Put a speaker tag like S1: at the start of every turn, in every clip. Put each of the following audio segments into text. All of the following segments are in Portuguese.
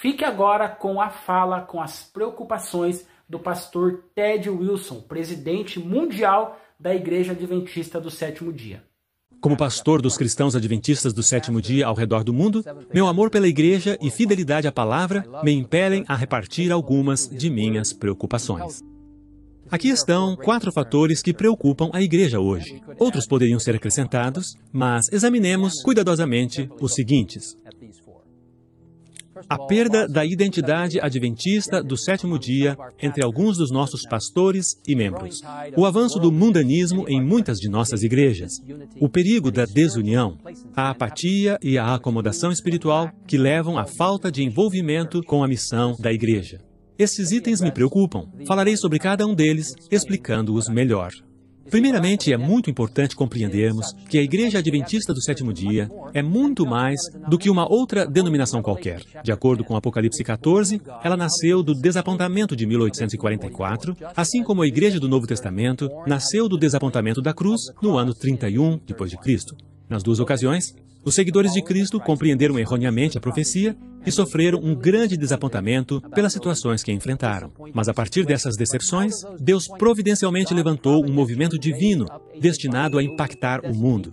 S1: Fique agora com a fala, com as preocupações do pastor Ted Wilson, presidente mundial da Igreja Adventista do Sétimo Dia.
S2: Como pastor dos cristãos adventistas do Sétimo Dia ao redor do mundo, meu amor pela igreja e fidelidade à palavra me impelem a repartir algumas de minhas preocupações. Aqui estão 4 fatores que preocupam a igreja hoje. Outros poderiam ser acrescentados, mas examinemos cuidadosamente os seguintes. A perda da identidade adventista do Sétimo Dia entre alguns dos nossos pastores e membros. O avanço do mundanismo em muitas de nossas igrejas. O perigo da desunião. A apatia e a acomodação espiritual que levam à falta de envolvimento com a missão da igreja. Esses itens me preocupam. Falarei sobre cada um deles, explicando-os melhor. Primeiramente, é muito importante compreendermos que a Igreja Adventista do Sétimo Dia é muito mais do que uma outra denominação qualquer. De acordo com Apocalipse 14, ela nasceu do desapontamento de 1844, assim como a Igreja do Novo Testamento nasceu do desapontamento da cruz no ano 31 d.C. Nas duas ocasiões, os seguidores de Cristo compreenderam erroneamente a profecia e sofreram um grande desapontamento pelas situações que enfrentaram. Mas a partir dessas decepções, Deus providencialmente levantou um movimento divino destinado a impactar o mundo.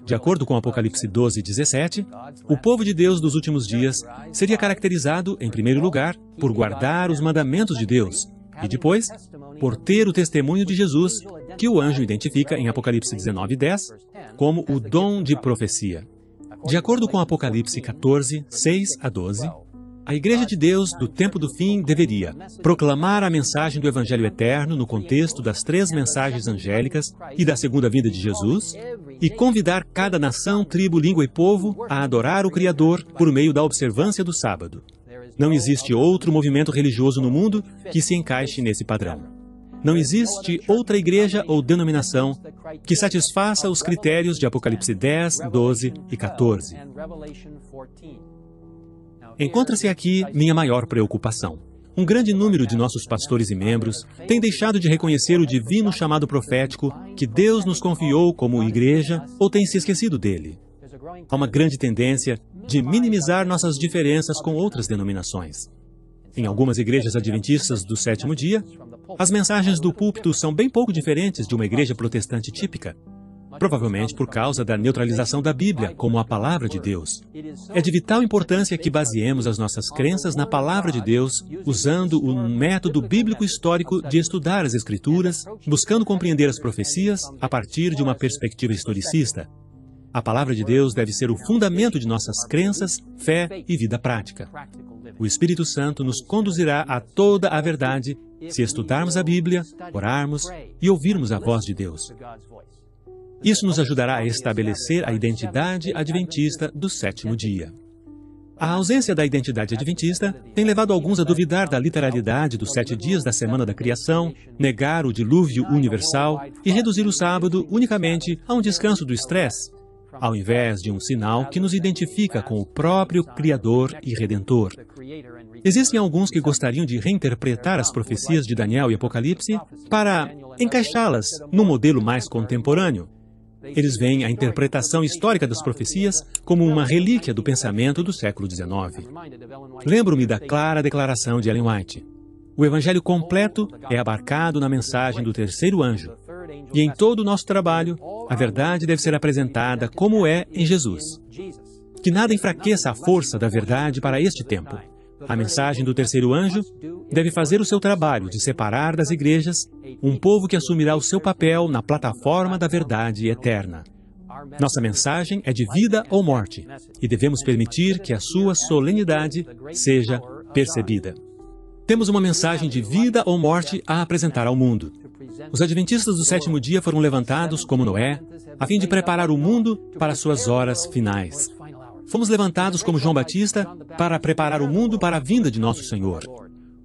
S2: De acordo com Apocalipse 12:17, o povo de Deus dos últimos dias seria caracterizado, em primeiro lugar, por guardar os mandamentos de Deus e depois, por ter o testemunho de Jesus, que o anjo identifica em Apocalipse 19:10 como o dom de profecia. De acordo com Apocalipse 14:6-12, a Igreja de Deus do tempo do fim deveria proclamar a mensagem do Evangelho eterno no contexto das 3 mensagens angélicas e da segunda vinda de Jesus e convidar cada nação, tribo, língua e povo a adorar o Criador por meio da observância do sábado. Não existe outro movimento religioso no mundo que se encaixe nesse padrão. Não existe outra igreja ou denominação que satisfaça os critérios de Apocalipse 10, 12 e 14. Encontra-se aqui minha maior preocupação. Um grande número de nossos pastores e membros tem deixado de reconhecer o divino chamado profético que Deus nos confiou como igreja ou tem se esquecido dele. Há uma grande tendência de minimizar nossas diferenças com outras denominações. Em algumas igrejas adventistas do Sétimo Dia, as mensagens do púlpito são bem pouco diferentes de uma igreja protestante típica, provavelmente por causa da neutralização da Bíblia como a palavra de Deus. É de vital importância que baseemos as nossas crenças na palavra de Deus, usando um método bíblico histórico de estudar as Escrituras, buscando compreender as profecias a partir de uma perspectiva historicista. A palavra de Deus deve ser o fundamento de nossas crenças, fé e vida prática. O Espírito Santo nos conduzirá a toda a verdade se estudarmos a Bíblia, orarmos e ouvirmos a voz de Deus. Isso nos ajudará a estabelecer a identidade adventista do Sétimo Dia. A ausência da identidade adventista tem levado alguns a duvidar da literalidade dos 7 dias da semana da criação, negar o dilúvio universal e reduzir o sábado unicamente a um descanso do estresse, ao invés de um sinal que nos identifica com o próprio Criador e Redentor. Existem alguns que gostariam de reinterpretar as profecias de Daniel e Apocalipse para encaixá-las num modelo mais contemporâneo. Eles veem a interpretação histórica das profecias como uma relíquia do pensamento do século XIX. Lembro-me da clara declaração de Ellen White. O Evangelho completo é abarcado na mensagem do terceiro anjo. E em todo o nosso trabalho, a verdade deve ser apresentada como é em Jesus. Que nada enfraqueça a força da verdade para este tempo. A mensagem do terceiro anjo deve fazer o seu trabalho de separar das igrejas um povo que assumirá o seu papel na plataforma da verdade eterna. Nossa mensagem é de vida ou morte, e devemos permitir que a sua solenidade seja percebida. Temos uma mensagem de vida ou morte a apresentar ao mundo. Os adventistas do Sétimo Dia foram levantados como Noé, a fim de preparar o mundo para suas horas finais. Fomos levantados como João Batista para preparar o mundo para a vinda de nosso Senhor.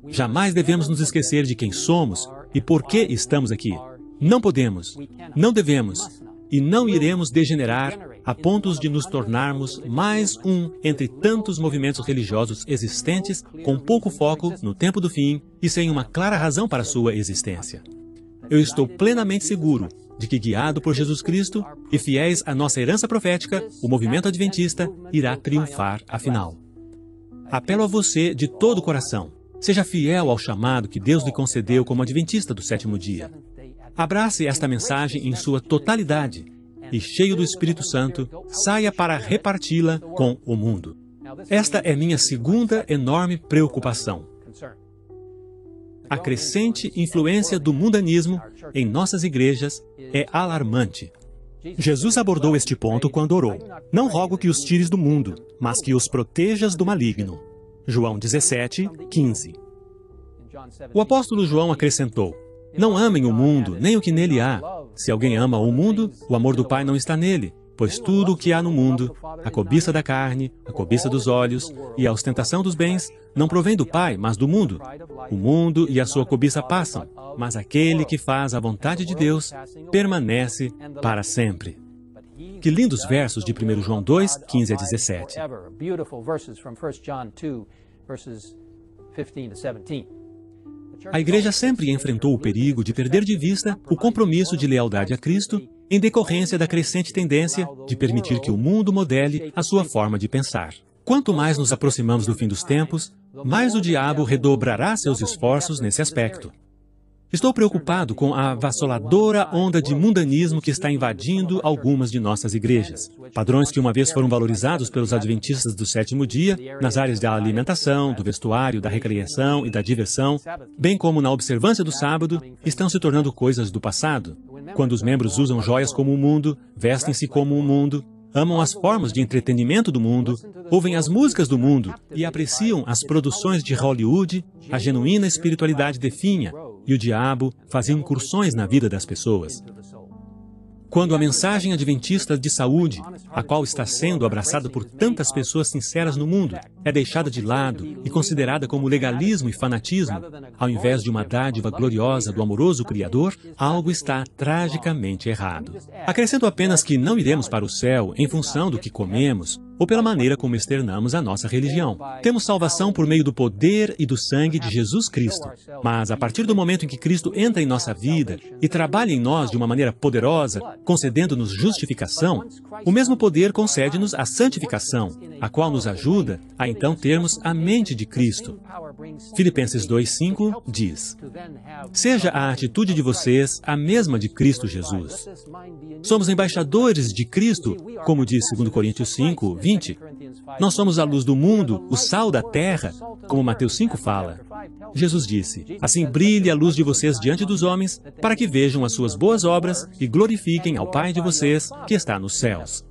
S2: Jamais devemos nos esquecer de quem somos e por que estamos aqui. Não podemos, não devemos e não iremos degenerar a pontos de nos tornarmos mais um entre tantos movimentos religiosos existentes com pouco foco no tempo do fim e sem uma clara razão para sua existência. Eu estou plenamente seguro de que, guiado por Jesus Cristo e fiéis à nossa herança profética, o movimento adventista irá triunfar afinal. Apelo a você de todo o coração. Seja fiel ao chamado que Deus lhe concedeu como adventista do sétimo dia. Abrace esta mensagem em sua totalidade e, cheio do Espírito Santo, saia para reparti-la com o mundo. Esta é minha segunda enorme preocupação. A crescente influência do mundanismo em nossas igrejas é alarmante. Jesus abordou este ponto quando orou: "Não rogo que os tires do mundo, mas que os protejas do maligno." João 17, 15. O apóstolo João acrescentou: "Não amem o mundo, nem o que nele há. Se alguém ama o mundo, o amor do Pai não está nele. Pois tudo o que há no mundo, a cobiça da carne, a cobiça dos olhos e a ostentação dos bens, não provém do Pai, mas do mundo. O mundo e a sua cobiça passam, mas aquele que faz a vontade de Deus permanece para sempre." Que lindos versos de 1 João 2, 15 a 17. A igreja sempre enfrentou o perigo de perder de vista o compromisso de lealdade a Cristo em decorrência da crescente tendência de permitir que o mundo modele a sua forma de pensar. Quanto mais nos aproximamos do fim dos tempos, mais o diabo redobrará seus esforços nesse aspecto. Estou preocupado com a avassaladora onda de mundanismo que está invadindo algumas de nossas igrejas. Padrões que uma vez foram valorizados pelos adventistas do sétimo dia, nas áreas da alimentação, do vestuário, da recreação e da diversão, bem como na observância do sábado, estão se tornando coisas do passado. Quando os membros usam joias como o mundo, vestem-se como o mundo, amam as formas de entretenimento do mundo, ouvem as músicas do mundo e apreciam as produções de Hollywood, a genuína espiritualidade definha, e o diabo fazia incursões na vida das pessoas. Quando a mensagem adventista de saúde, a qual está sendo abraçada por tantas pessoas sinceras no mundo, é deixada de lado e considerada como legalismo e fanatismo, ao invés de uma dádiva gloriosa do amoroso Criador, algo está tragicamente errado. Acrescento apenas que não iremos para o céu em função do que comemos ou pela maneira como externamos a nossa religião. Temos salvação por meio do poder e do sangue de Jesus Cristo. Mas a partir do momento em que Cristo entra em nossa vida e trabalha em nós de uma maneira poderosa, concedendo-nos justificação, o mesmo poder concede-nos a santificação, a qual nos ajuda a então termos a mente de Cristo. Filipenses 2:5 diz: "Seja a atitude de vocês a mesma de Cristo Jesus." Somos embaixadores de Cristo, como diz 2 Coríntios 5:20. Nós somos a luz do mundo, o sal da terra, como Mateus 5 fala. Jesus disse: "Assim brilhe a luz de vocês diante dos homens, para que vejam as suas boas obras e glorifiquem ao Pai de vocês, que está nos céus."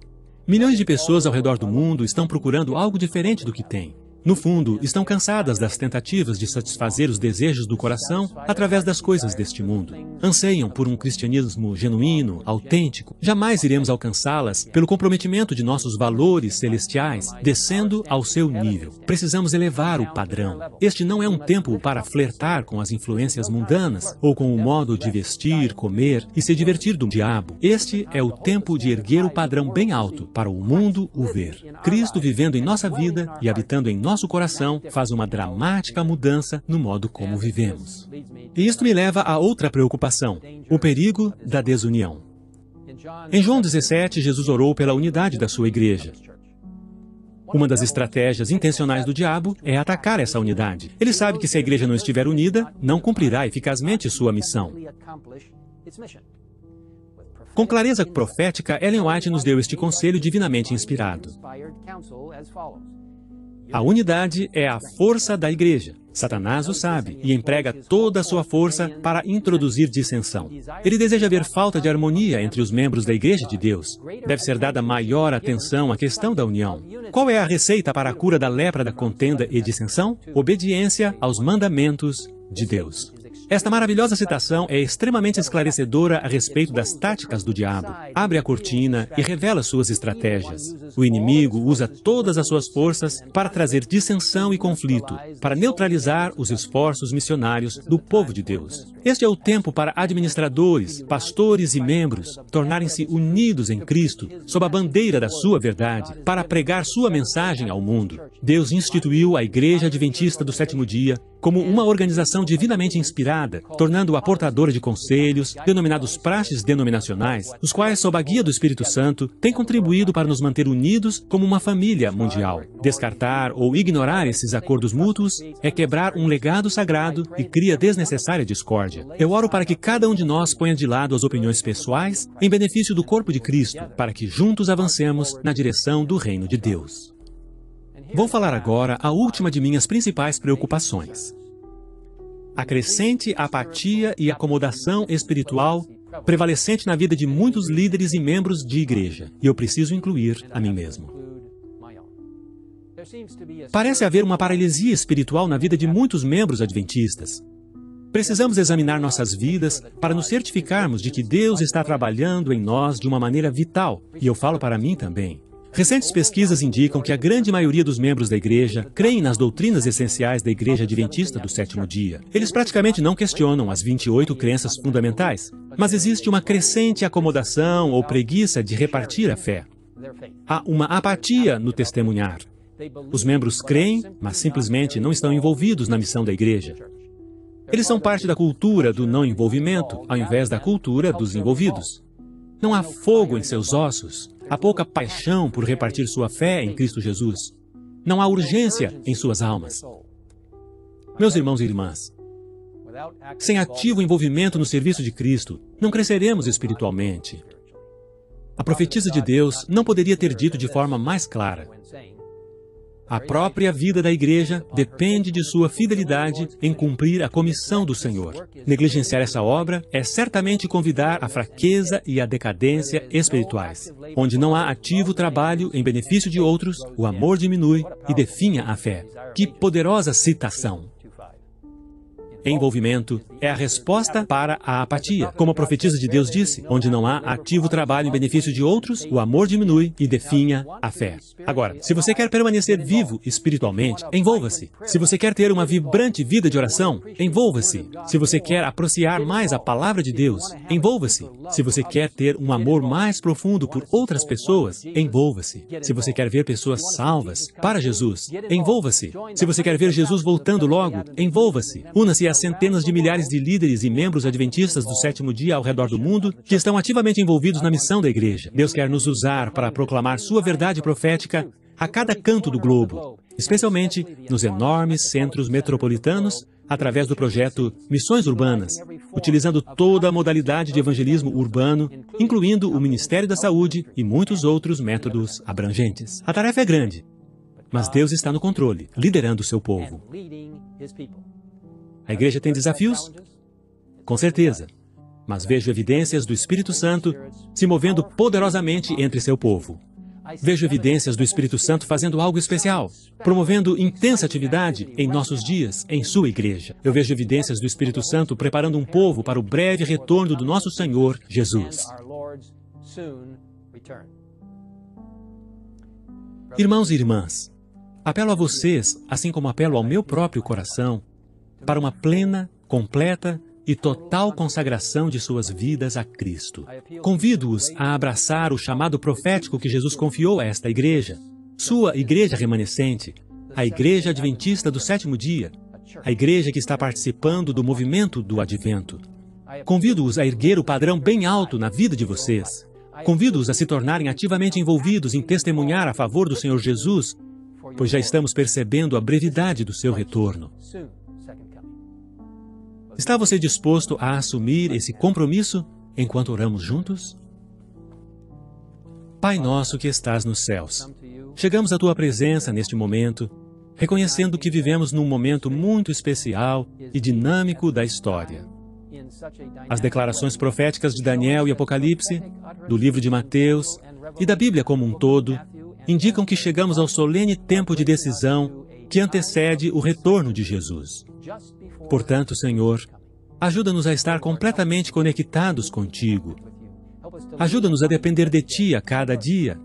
S2: Milhões de pessoas ao redor do mundo estão procurando algo diferente do que têm. No fundo, estão cansadas das tentativas de satisfazer os desejos do coração através das coisas deste mundo. Anseiam por um cristianismo genuíno, autêntico. Jamais iremos alcançá-las pelo comprometimento de nossos valores celestiais, descendo ao seu nível. Precisamos elevar o padrão. Este não é um tempo para flertar com as influências mundanas ou com o modo de vestir, comer e se divertir do diabo. Este é o tempo de erguer o padrão bem alto para o mundo o ver. Cristo vivendo em nossa vida e habitando em nosso coração faz uma dramática mudança no modo como vivemos. E isto me leva a outra preocupação: o perigo da desunião. Em João 17, Jesus orou pela unidade da sua igreja. Uma das estratégias intencionais do diabo é atacar essa unidade. Ele sabe que se a igreja não estiver unida, não cumprirá eficazmente sua missão. Com clareza profética, Ellen White nos deu este conselho divinamente inspirado: a unidade é a força da igreja. Satanás o sabe e emprega toda a sua força para introduzir dissensão. Ele deseja ver falta de harmonia entre os membros da igreja de Deus. Deve ser dada maior atenção à questão da união. Qual é a receita para a cura da lepra da contenda e dissensão? Obediência aos mandamentos de Deus. Esta maravilhosa citação é extremamente esclarecedora a respeito das táticas do diabo. Abre a cortina e revela suas estratégias. O inimigo usa todas as suas forças para trazer dissensão e conflito, para neutralizar os esforços missionários do povo de Deus. Este é o tempo para administradores, pastores e membros tornarem-se unidos em Cristo, sob a bandeira da sua verdade, para pregar sua mensagem ao mundo. Deus instituiu a Igreja Adventista do Sétimo Dia como uma organização divinamente inspirada, tornando-a portadora de conselhos, denominados praxes denominacionais, os quais, sob a guia do Espírito Santo, têm contribuído para nos manter unidos como uma família mundial. Descartar ou ignorar esses acordos mútuos é quebrar um legado sagrado e cria desnecessária discórdia. Eu oro para que cada um de nós ponha de lado as opiniões pessoais em benefício do corpo de Cristo, para que juntos avancemos na direção do reino de Deus. Vou falar agora a última de minhas principais preocupações. A crescente apatia e acomodação espiritual prevalecente na vida de muitos líderes e membros de igreja, e eu preciso incluir a mim mesmo. Parece haver uma paralisia espiritual na vida de muitos membros adventistas. Precisamos examinar nossas vidas para nos certificarmos de que Deus está trabalhando em nós de uma maneira vital, e eu falo para mim também. Recentes pesquisas indicam que a grande maioria dos membros da igreja creem nas doutrinas essenciais da Igreja Adventista do Sétimo Dia. Eles praticamente não questionam as 28 crenças fundamentais, mas existe uma crescente acomodação ou preguiça de repartir a fé. Há uma apatia no testemunhar. Os membros creem, mas simplesmente não estão envolvidos na missão da igreja. Eles são parte da cultura do não envolvimento, ao invés da cultura dos envolvidos. Não há fogo em seus ossos. Há pouca paixão por repartir sua fé em Cristo Jesus. Não há urgência em suas almas. Meus irmãos e irmãs, sem ativo envolvimento no serviço de Cristo, não cresceremos espiritualmente. A profetisa de Deus não poderia ter dito de forma mais clara: a própria vida da igreja depende de sua fidelidade em cumprir a comissão do Senhor. Negligenciar essa obra é certamente convidar a fraqueza e a decadência espirituais. Onde não há ativo trabalho em benefício de outros, o amor diminui e definha a fé. Que poderosa citação! Envolvimento é a resposta para a apatia. Como a profetisa de Deus disse, onde não há ativo trabalho em benefício de outros, o amor diminui e definha a fé. Agora, se você quer permanecer vivo espiritualmente, envolva-se. Se você quer ter uma vibrante vida de oração, envolva-se. Se você quer apreciar mais a palavra de Deus, envolva-se. Se você quer ter um amor mais profundo por outras pessoas, envolva-se. Se você quer ver pessoas salvas para Jesus, envolva-se. Se você quer ver Jesus voltando logo, envolva-se. Una-se a centenas de milhares de líderes e membros adventistas do sétimo dia ao redor do mundo que estão ativamente envolvidos na missão da igreja. Deus quer nos usar para proclamar sua verdade profética a cada canto do globo, especialmente nos enormes centros metropolitanos, através do projeto Missões Urbanas, utilizando toda a modalidade de evangelismo urbano, incluindo o Ministério da Saúde e muitos outros métodos abrangentes. A tarefa é grande, mas Deus está no controle, liderando o seu povo. A igreja tem desafios? Com certeza. Mas vejo evidências do Espírito Santo se movendo poderosamente entre seu povo. Vejo evidências do Espírito Santo fazendo algo especial, promovendo intensa atividade em nossos dias, em sua igreja. Eu vejo evidências do Espírito Santo preparando um povo para o breve retorno do nosso Senhor Jesus. Irmãos e irmãs, apelo a vocês, assim como apelo ao meu próprio coração, para uma plena, completa e total consagração de suas vidas a Cristo. Convido-os a abraçar o chamado profético que Jesus confiou a esta igreja, sua igreja remanescente, a Igreja Adventista do Sétimo Dia, a igreja que está participando do movimento do Advento. Convido-os a erguer o padrão bem alto na vida de vocês. Convido-os a se tornarem ativamente envolvidos em testemunhar a favor do Senhor Jesus, pois já estamos percebendo a brevidade do seu retorno. Está você disposto a assumir esse compromisso enquanto oramos juntos? Pai nosso que estás nos céus, chegamos à Tua presença neste momento, reconhecendo que vivemos num momento muito especial e dinâmico da história. As declarações proféticas de Daniel e Apocalipse, do livro de Mateus e da Bíblia como um todo, indicam que chegamos ao solene tempo de decisão que antecede o retorno de Jesus. Portanto, Senhor, ajuda-nos a estar completamente conectados contigo. Ajuda-nos a depender de Ti a cada dia,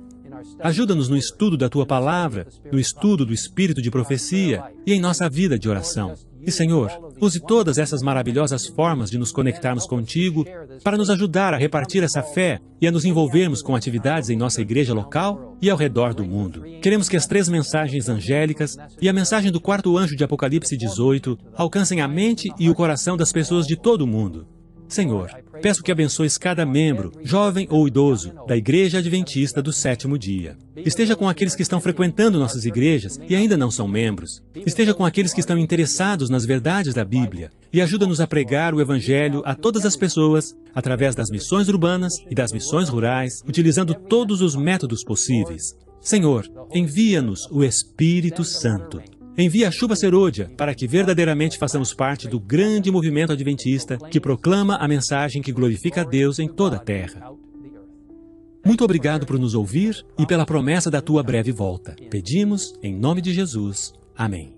S2: Ajuda-nos no estudo da Tua Palavra, no estudo do Espírito de profecia e em nossa vida de oração. E, Senhor, use todas essas maravilhosas formas de nos conectarmos contigo para nos ajudar a repartir essa fé e a nos envolvermos com atividades em nossa igreja local e ao redor do mundo. Queremos que as 3 mensagens angélicas e a mensagem do 4º anjo de Apocalipse 18 alcancem a mente e o coração das pessoas de todo o mundo. Senhor, peço que abençoes cada membro, jovem ou idoso, da Igreja Adventista do 7º dia. Esteja com aqueles que estão frequentando nossas igrejas e ainda não são membros. Esteja com aqueles que estão interessados nas verdades da Bíblia e ajuda-nos a pregar o Evangelho a todas as pessoas através das missões urbanas e das missões rurais, utilizando todos os métodos possíveis. Senhor, envia-nos o Espírito Santo. Envia a chuva serôdia para que verdadeiramente façamos parte do grande movimento adventista que proclama a mensagem que glorifica a Deus em toda a terra. Muito obrigado por nos ouvir e pela promessa da Tua breve volta. Pedimos em nome de Jesus. Amém.